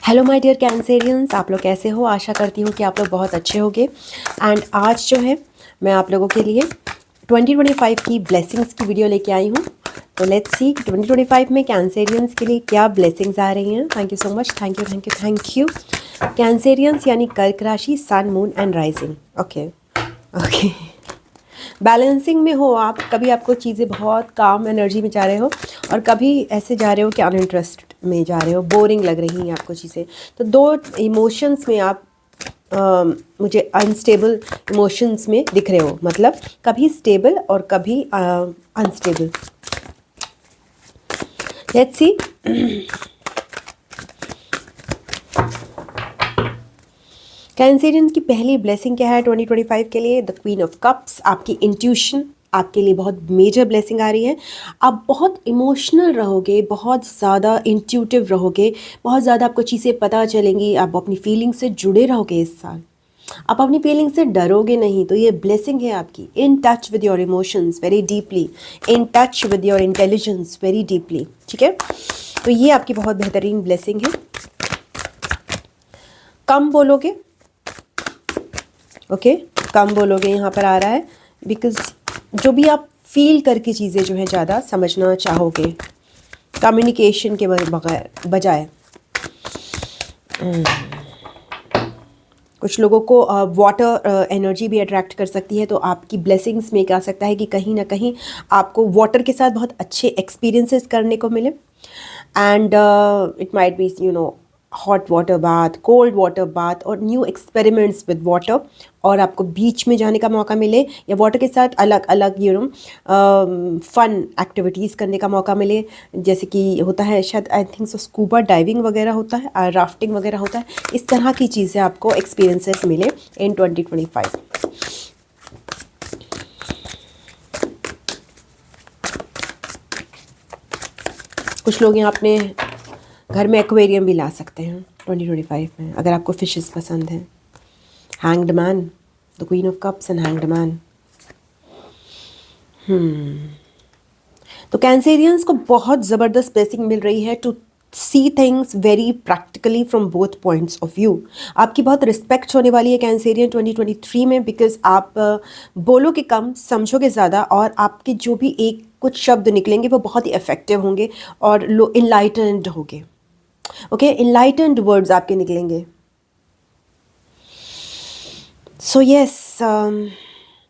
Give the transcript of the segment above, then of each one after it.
Hello my dear Cancerians, आप लोग कैसे हो। आशा करती हूँ कि आप लोग बहुत अच्छे होंगे। एंड आज जो है मैं आप लोगों के लिए 2025 की ब्लेसिंग्स की वीडियो लेके आई हूँ। तो लेट्स सी 2025 में कैंसेरियंस के लिए क्या ब्लेसिंग्स आ रही हैं। Thank you so much, thank you thank you thank you. Cancerians यानी कर्क राशि, sun, moon and rising. Okay okay, balancing में हो आप। कभी आपको चीज़ें बहुत काम एनर्जी में जा रहे हो और कभी ऐसे जा रहे हो कि अनइंटरेस्ट में जा रहे हो, बोरिंग लग रही हैं आपको चीज़ें। तो दो इमोशंस में आप मुझे अनस्टेबल इमोशंस में दिख रहे हो, मतलब कभी स्टेबल और कभी अनस्टेबल। Let's see. कैंसेरियन की पहली ब्लेसिंग क्या है 2025 के लिए? The queen of cups. आपकी इंट्यूशन आपके लिए बहुत मेजर ब्लेसिंग आ रही है। आप बहुत इमोशनल रहोगे, बहुत ज़्यादा इंट्यूटिव रहोगे, बहुत ज़्यादा आपको चीज़ें पता चलेंगी, आप अपनी फीलिंग से जुड़े रहोगे इस साल। आप अपनी फीलिंग से डरोगे नहीं। तो ये ब्लेसिंग है आपकी। In touch with your emotions very deeply, in touch with your intelligence very deeply. ठीक है, तो ये आपकी बहुत बेहतरीन ब्लेसिंग है। कम बोलोगे, ओके कम बोलोगे यहाँ पर आ रहा है, बिकॉज जो भी आप फील करके चीज़ें जो है ज़्यादा समझना चाहोगे कम्युनिकेशन के बजाय। कुछ लोगों को वाटर एनर्जी भी अट्रैक्ट कर सकती है। तो आपकी ब्लेसिंग्स में क्या आ सकता है कि कहीं ना कहीं आपको वाटर के साथ बहुत अच्छे एक्सपीरियंसेस करने को मिले। And it might be hot water bath, cold water bath और न्यू एक्सपेरिमेंट्स विद वाटर। और आपको बीच में जाने का मौका मिले या वाटर के साथ अलग अलग फन एक्टिविटीज़ करने का मौका मिले। जैसे कि होता है शायद, I think so, scuba diving वगैरह होता है, राफ्टिंग वगैरह होता है। इस तरह की चीज़ें आपको एक्सपीरियंसेस मिले इन 2025। कुछ लोग यहाँ अपने घर में एक्वेरियम भी ला सकते हैं 2025 में, अगर आपको फिशेस पसंद हैं। Hanged man, the queen of cups and hanged man. तो कैंसेरियंस को बहुत ज़बरदस्त ब्लेसिंग मिल रही है to see things very practically from both points of view. आपकी बहुत रिस्पेक्ट होने वाली है कैंसेरियन 2023 में, बिकॉज आप बोलोगे कम, समझोगे ज़्यादा, और आपके जो भी एक कुछ शब्द निकलेंगे वो बहुत ही इफेक्टिव होंगे और इनलाइटेंड होंगे। ओके, इनलाइटेंड वर्ड्स आपके निकलेंगे। सो यस,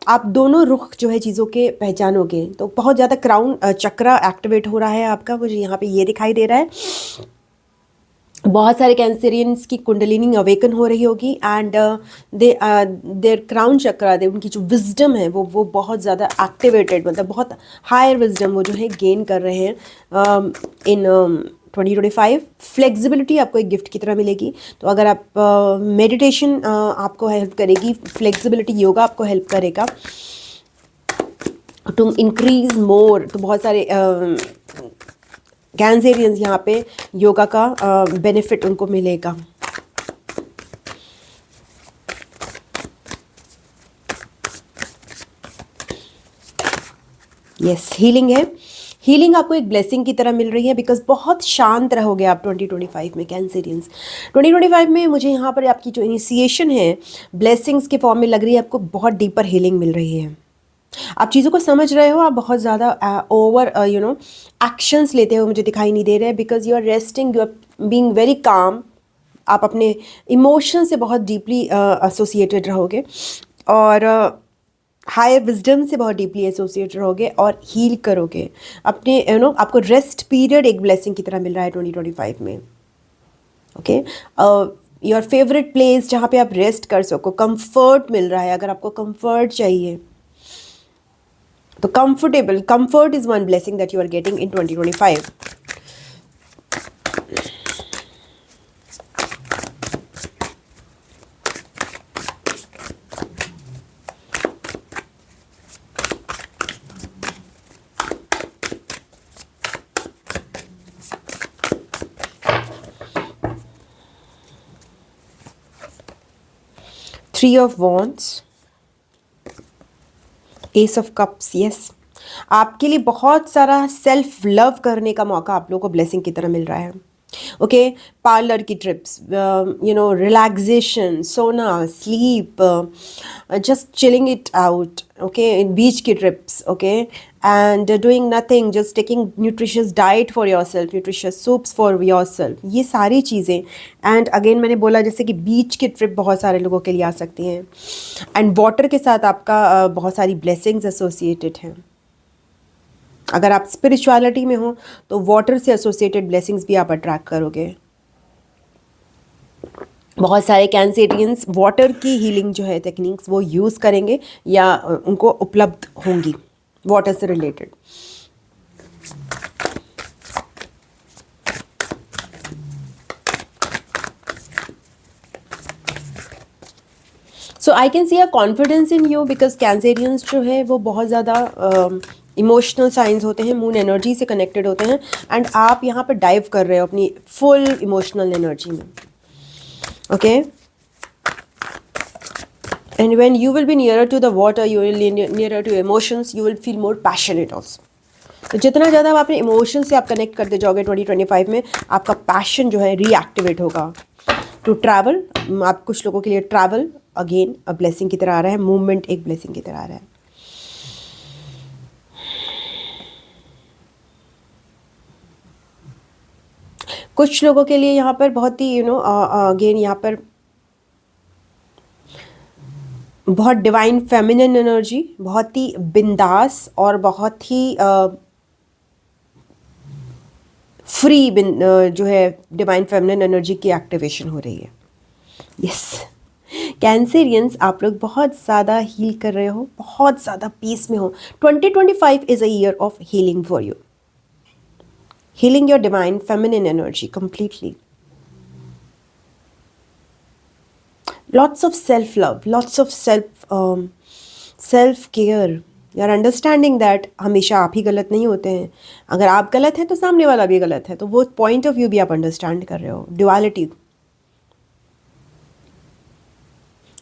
आप दोनों रुख जो है चीज़ों के पहचानोगे। तो बहुत ज़्यादा क्राउन चक्रा एक्टिवेट हो रहा है आपका, मुझे यहाँ पे ये दिखाई दे रहा है। बहुत सारे कैंसेरियंस की कुंडलिनी अवेकन हो रही होगी एंड देयर क्राउन चक्रा, दे उनकी जो विजडम है वो बहुत ज़्यादा एक्टिवेटेड, मतलब बहुत हायर विजडम वो जो है गेन कर रहे हैं इन 2025। फ्लेक्सिबिलिटी आपको एक गिफ्ट की तरह मिलेगी। तो अगर आप मेडिटेशन आपको हेल्प करेगी, फ्लेक्सिबिलिटी योगा आपको हेल्प करेगा टू इंक्रीज मोर। तो बहुत सारे कैंसेरियंस यहाँ पे योगा का बेनिफिट उनको मिलेगा। यस, हीलिंग है। हीलिंग आपको एक ब्लेसिंग की तरह मिल रही है, बिकॉज बहुत शांत रहोगे आप 2025 में कैंसेरियंस। 2025 में मुझे यहाँ पर आपकी जो इनिशिएशन है ब्लेसिंग्स के फॉर्म में लग रही है, आपको बहुत डीपर हीलिंग मिल रही है। आप चीज़ों को समझ रहे हो, आप बहुत ज़्यादा ओवर एक्शंस लेते हो मुझे दिखाई नहीं दे रहे हैं, because you are resting, you are being very calm. आप अपने इमोशन से बहुत डीपली एसोसिएटेड रहोगे और हायर विजडम से बहुत डीपली एसोसिएटेड रहोगे और हील करोगे अपने आपको रेस्ट पीरियड एक ब्लेसिंग की तरह मिल रहा है 2025 में। ओके, योर फेवरेट प्लेस जहाँ पे आप रेस्ट कर सको, कंफर्ट मिल रहा है। अगर आपको कंफर्ट चाहिए तो comfort is one blessing that you are getting in 2025. Three of Wands, S of cups. Yes, आपके लिए बहुत सारा सेल्फ लव करने का मौका आप लोगों को ब्लेसिंग की तरह मिल रहा है। ओके, पार्लर की trips, relaxation, sauna, sleep, just chilling it out, okay, इन बीच की trips, okay, and doing nothing, just taking nutritious diet for yourself, nutritious soups for yourself, ये सारी चीज़ें। एंड अगेन मैंने बोला जैसे कि बीच की ट्रिप बहुत सारे लोगों के लिए आ सकती हैं, एंड वाटर के साथ आपका बहुत सारी ब्लेसिंग्स एसोसिएटेड हैं। अगर आप स्पिरिचुअलिटी में हो तो वाटर से एसोसिएटेड ब्लेसिंग्स भी आप अट्रैक्ट करोगे। बहुत सारे कैंसेरियंस वाटर की हीलिंग जो है टेक्निक्स वो यूज़ करेंगे या उनको उपलब्ध होंगी वाटर से related. So I can see a confidence in you because Cancerians जो है वो बहुत ज़्यादा इमोशनल साइंस होते हैं, मून एनर्जी से कनेक्टेड होते हैं, एंड आप यहाँ पर डाइव कर रहे हो अपनी फुल इमोशनल एनर्जी में, okay. And when you will be nearer to the water, you will be nearer to emotions, you will feel more passionate also. तो जितना ज़्यादा आप अपने इमोशन से आप कनेक्ट करते जाओगे 2025 में, आपका पैशन जो है रीएक्टिवेट होगा। टू ट्रैवल, आप कुछ लोगों के लिए ट्रैवल अगेन अ ब्लेसिंग की तरह आ रहा है, मूवमेंट एक ब्लेसिंग की तरह आ रहा है। कुछ लोगों के लिए यहाँ पर बहुत ही अगेन यहाँ पर बहुत डिवाइन फेमिनिन एनर्जी, बहुत ही बिंदास और बहुत ही फ्री जो है डिवाइन फेमिनिन एनर्जी की एक्टिवेशन हो रही है। यस, कैंसेरियंस आप लोग बहुत ज़्यादा हील कर रहे हो, बहुत ज़्यादा पीस में हो। 2025 is a year of healing for you, healing your divine feminine energy completely. Lots of self-love, lots of self-care. You are understanding that हमेशा आप ही गलत नहीं होते हैं। अगर आप गलत हैं तो सामने वाला भी गलत है, तो वो पॉइंट ऑफ व्यू भी आप अंडरस्टैंड कर रहे हो, duality.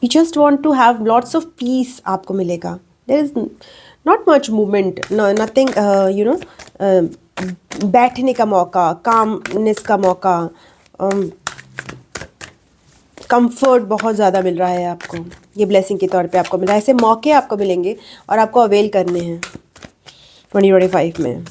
You just want to have lots of peace आपको मिलेगा। There is not much movement, nothing, बैठने का मौका, कामनेस का मौका, कंफर्ट बहुत ज़्यादा मिल रहा है आपको, ये ब्लेसिंग के तौर पे आपको मिल रहा है। ऐसे मौके आपको मिलेंगे और आपको अवेल करने हैं 2025 में।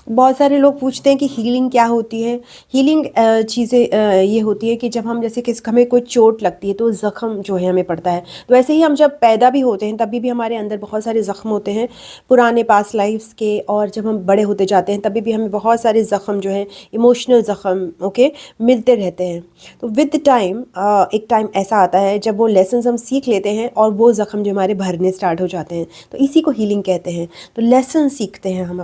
बहुत सारे लोग पूछते हैं कि हीलिंग क्या होती है। हीलिंग चीज़ें ये होती है कि जब हम जैसे हमें कोई चोट लगती है तो ज़ख़म जो है हमें पड़ता है, तो ऐसे ही हम जब पैदा भी होते हैं तभी भी हमारे अंदर बहुत सारे ज़ख़म होते हैं पुराने पास्ट लाइफ्स के, और जब हम बड़े होते जाते हैं तभी भी हमें बहुत सारे ज़ख़म जो हैं इमोशनल ज़ख़म, ओके, मिलते रहते हैं। तो विद टाइम एक टाइम ऐसा आता है जब वो लेसन्स हम सीख लेते हैं और वो ज़ख़म जो हमारे भरने स्टार्ट हो जाते हैं, तो इसी को हीलिंग कहते हैं। तो लेसन सीखते हैं हम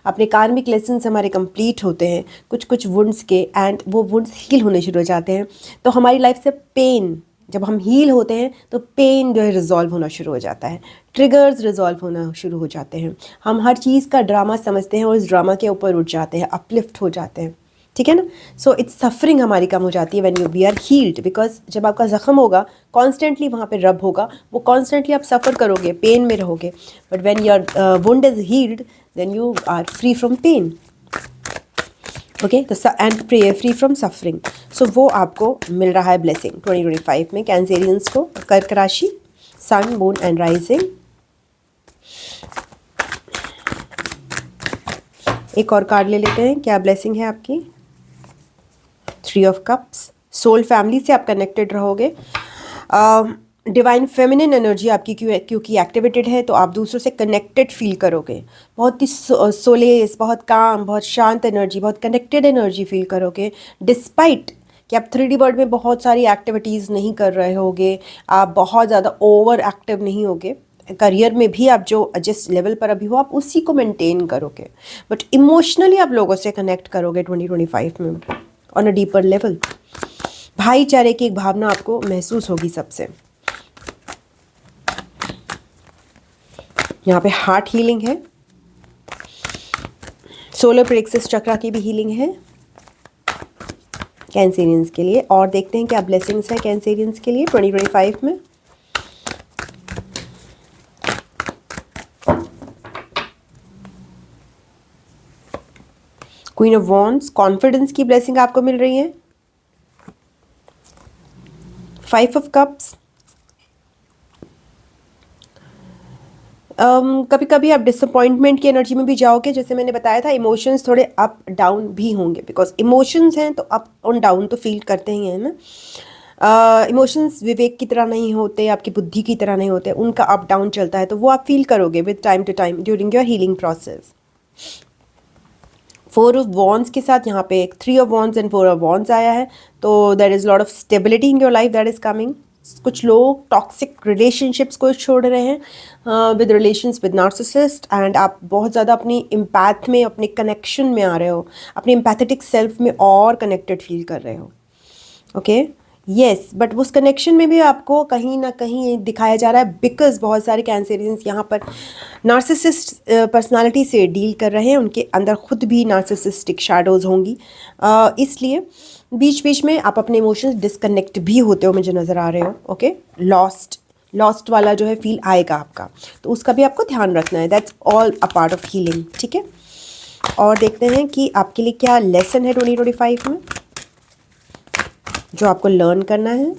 अपने कार्मिक लेसन्स हमारे कंप्लीट होते हैं कुछ कुछ वुंड्स के, एंड वो वुंड्स हील होने शुरू हो जाते हैं। तो हमारी लाइफ से पेन, जब हम हील होते हैं तो पेन जो है रिजॉल्व होना शुरू हो जाता है, ट्रिगर्स रिजॉल्व होना शुरू हो जाते हैं, हम हर चीज़ का ड्रामा समझते हैं और इस ड्रामा के ऊपर उठ जाते हैं, अपलिफ्ट हो जाते हैं, ठीक है ना। सो इट्स सफरिंग हमारी कम हो जाती है when we are healed, because जब आपका ज़ख़म होगा कॉन्स्टेंटली वहाँ पे रब होगा, वो कॉन्स्टेंटली आप सफ़र करोगे, पेन में रहोगे, but when your wound is healed then you are free from pain, okay, तो and free from suffering. So वो आपको मिल रहा है ब्लेसिंग 2025 में कैंसेरियंस को। कर्क राशि, सन, मून एंड राइजिंग। एक और कार्ड ले लेते हैं, क्या ब्लेसिंग है आपकी। 3 ऑफ कप्स, सोल फैमिली से आप कनेक्टेड रहोगे। डिवाइन फेमिनिन एनर्जी आपकी क्योंकि एक्टिवेटेड है तो आप दूसरों से कनेक्टेड फील करोगे, बहुत ही सोलेस, बहुत काम, बहुत शांत एनर्जी, बहुत कनेक्टेड एनर्जी फील करोगे, डिस्पाइट कि आप 3D वर्ल्ड में बहुत सारी एक्टिविटीज़ नहीं कर रहे होगे, आप बहुत ज़्यादा ओवर एक्टिव नहीं होगे, करियर में भी आप जो जिस लेवल पर अभी हो आप उसी को मेंटेन करोगे, बट इमोशनली आप लोगों से कनेक्ट करोगे 2025 में ऑन अ डीपर लेवल। भाईचारे की एक भावना आपको महसूस होगी सबसे। यहाँ पे हार्ट हीलिंग है, सोलर प्लेक्सस चक्रा की भी हीलिंग है कैंसेरियंस के लिए। और देखते हैं क्या ब्लेसिंग्स है कैंसेरियंस के लिए 2025 में। क्वीन ऑफ वॉन्ड्स, कॉन्फिडेंस की ब्लेसिंग आपको मिल रही है। 5 ऑफ कप्स, कभी कभी आप डिसअपॉइंटमेंट की एनर्जी में भी जाओगे, जैसे मैंने बताया था इमोशंस थोड़े अप डाउन भी होंगे, बिकॉज इमोशंस हैं तो अप और डाउन तो फील करते ही हैं ना। इमोशंस विवेक की तरह नहीं होते, आपकी बुद्धि की तरह नहीं होते, उनका अप डाउन चलता है, तो वो आप फील करोगे with time to time during your healing process. 4 of wands के साथ यहाँ पे एक 3 of wands and 4 of wands आया है, तो there is lot of stability in your life that is coming. कुछ लोग टॉक्सिक रिलेशनशिप्स को छोड़ रहे हैं with relations with narcissist, and आप बहुत ज़्यादा अपनी इम्पैथ में, अपने कनेक्शन में आ रहे हो, अपनी एम्पैथेटिक सेल्फ में और कनेक्टेड फील कर रहे हो। ओके, येस, बट उस कनेक्शन में भी आपको कहीं ना कहीं दिखाया जा रहा है, बिकॉज बहुत सारे कैंसरियंस यहाँ पर नार्सिसिस्ट पर्सनालिटी से डील कर रहे हैं, उनके अंदर खुद भी नार्सिसिस्टिक शैडोज़ होंगी, इसलिए बीच बीच में आप अपने इमोशंस डिस्कनेक्ट भी होते हो, मुझे नज़र आ रहे हो। ओके, लॉस्ट वाला जो है फील आएगा आपका, तो उसका भी आपको ध्यान रखना है। That's all a part of healing, ठीक है। और देखते हैं कि आपके लिए क्या लेसन है 2025 में जो आपको लर्न करना है।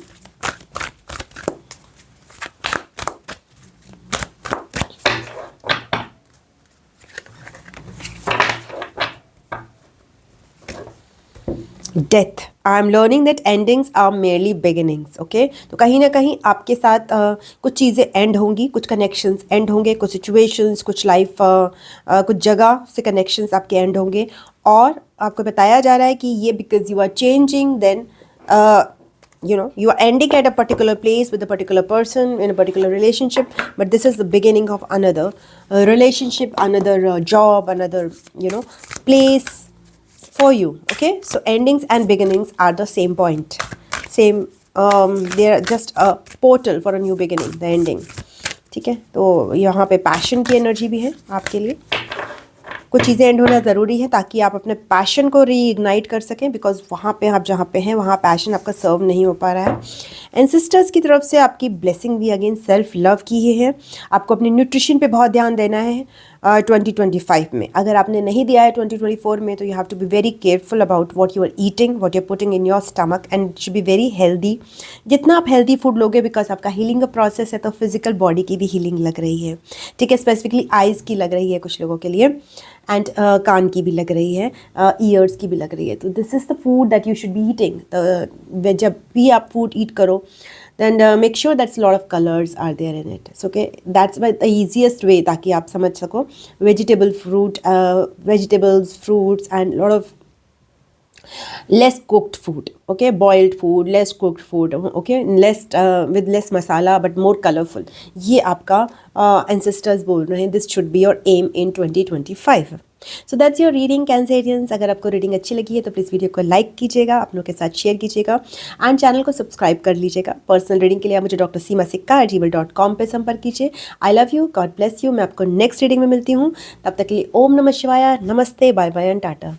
Death, I am learning that endings are merely beginnings. Okay, तो कहीं ना कहीं आपके साथ कुछ चीज़ें एंड होंगी, कुछ कनेक्शंस एंड होंगे, कुछ सिचुएशंस, कुछ लाइफ कुछ जगह से कनेक्शंस आपके एंड होंगे, और आपको बताया जा रहा है कि ये because you are changing, then you are ending at a particular place with a particular person in a particular relationship, but this is the beginning of another relationship, another job, another place for you. Okay, so endings and beginnings are the same point, same, they are just a portal for a new beginning, the ending, ठीक है। तो यहाँ पे passion की energy भी है आपके लिए, कुछ चीज़ें एंड होना ज़रूरी है ताकि आप अपने पैशन को रीइग्नाइट कर सकें, बिकॉज वहाँ पे आप जहाँ पे हैं वहाँ पैशन आपका सर्व नहीं हो पा रहा है। एंसेस्टर्स की तरफ से आपकी ब्लेसिंग भी अगेन सेल्फ लव की ही है। आपको अपनी न्यूट्रिशन पे बहुत ध्यान देना है 2025 में। अगर आपने नहीं दिया है 2024 में, तो you have to be very careful about what you are eating, what you are putting in your stomach, and should be very healthy. जितना आप हेल्दी फूड लोगे, बिकॉज आपका हीलिंग का प्रोसेस है, तो फिजिकल बॉडी की भी हीलिंग लग रही है, ठीक है। स्पेसिफिकली आइज़ की लग रही है कुछ लोगों के लिए, एंड कान की भी लग रही है, ईयर्स की भी लग रही है। तो this is the food that you should be eating. जब भी आप फूड ईट करो, then make sure that's a lot of colors are there in it. So okay, that's the easiest way ताकि आप समझ सको। vegetables, fruits, and lot of less cooked food, okay, boiled food, less cooked food, okay, less with less masala but more colorful, ये आपका ancestors बोल रहे हैं, this should be your aim in 2025. So that's your reading Cancerians. अगर आपको reading अच्छी लगी है तो प्लीज़ वीडियो को लाइक कीजिएगा, अपनों के साथ शेयर कीजिएगा, एंड चैनल को सब्सक्राइब कर लीजिएगा। पर्सनल रीडिंग के लिए आप मुझे drseemasikka@gmail.com पे संपर्क कीजिए। I love you, God bless you. मैं आपको नेक्स्ट रीडिंग में मिलती हूँ, तब तक के लिए ओम नमः शिवाय, नमस्ते, बाय बाय एंड टाटा।